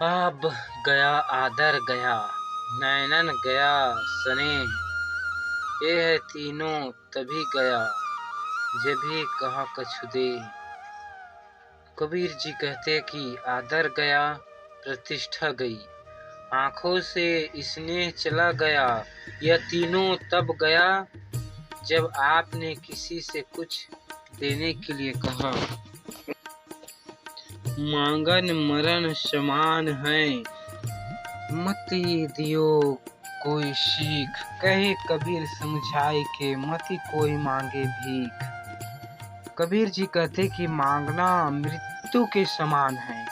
अब गया आदर गया, नैनन गया स्नेह, ये है तीनों तभी गया, जभी कहा कछु दे। कबीर जी कहते कि आदर गया, प्रतिष्ठा गई, आंखों से स्नेह चला गया, यह तीनों तब गया जब आपने किसी से कुछ देने के लिए कहा। मांगन मरण समान है, मत ये दियो कोई सीख, कहे कबीर समझाए के मत कोई मांगे भीख। कबीर जी कहते कि मांगना मृत्यु के समान है,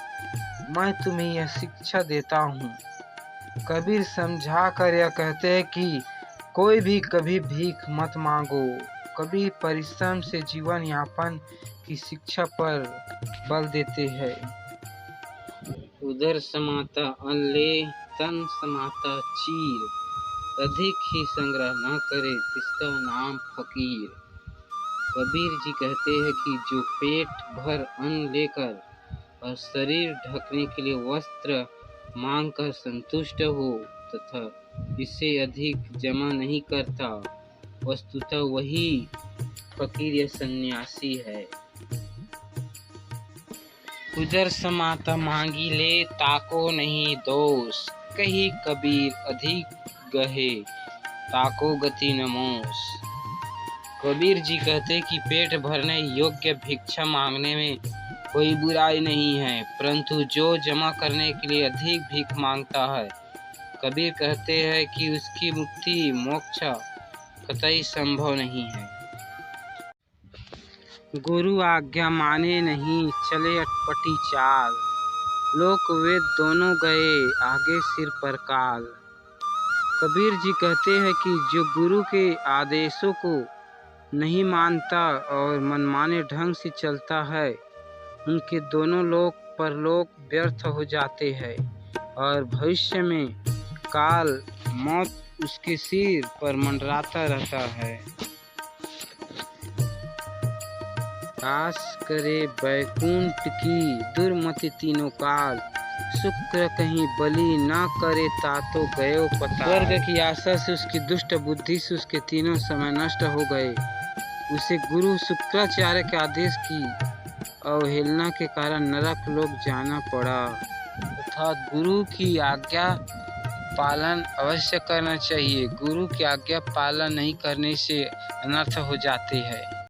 मैं तुम्हें यह शिक्षा देता हूँ। कबीर समझा कर यह कहते हैं कि कोई भी कभी भीख मत मांगो। कबीर परिश्रम से जीवन यापन की शिक्षा पर बल देते हैं। उदर समाता अन्न ले, तन समाता चीर, अधिक ही संग्रह न करे जिसका नाम फकीर। कबीर जी कहते हैं कि जो पेट भर अन्न लेकर और शरीर ढकने के लिए वस्त्र मांग कर संतुष्ट हो तथा इससे अधिक जमा नहीं करता, वस्तुतः वही फकीर या सन्यासी है। उदर समाता मांगी ले, ताको नहीं दोष, कही कबीर अधिक गहे, ताको गति नमोस। कबीर जी कहते कि पेट भरने योग्य भिक्षा मांगने में कोई बुराई नहीं है, परंतु जो जमा करने के लिए अधिक भीख मांगता है, कबीर कहते हैं कि उसकी मुक्ति मोक्ष कतई संभव नहीं है। गुरु आज्ञा माने नहीं, चले अटपटी चाल, लोक वेद दोनों गए आगे सिर पर काल। कबीर जी कहते हैं कि जो गुरु के आदेशों को नहीं मानता और मनमाने ढंग से चलता है, उनके दोनों लोक परलोक व्यर्थ हो जाते हैं और भविष्य में काल मौत उसके सिर पर मंडराता रहता है। आस करे बैकुंठ की, दुर्मति तीनों काल, शुक्र कहीं बलि ना करे तातो गयो पता। स्वर्ग की आशा से उसकी दुष्ट बुद्धि से उसके तीनों समय नष्ट हो गए। उसे गुरु शुक्राचार्य के आदेश की अवहेलना के कारण नरक लोक जाना पड़ा। अर्थात गुरु की आज्ञा पालन अवश्य करना चाहिए। गुरु की आज्ञा पालन नहीं करने से अनर्थ हो जाते हैं।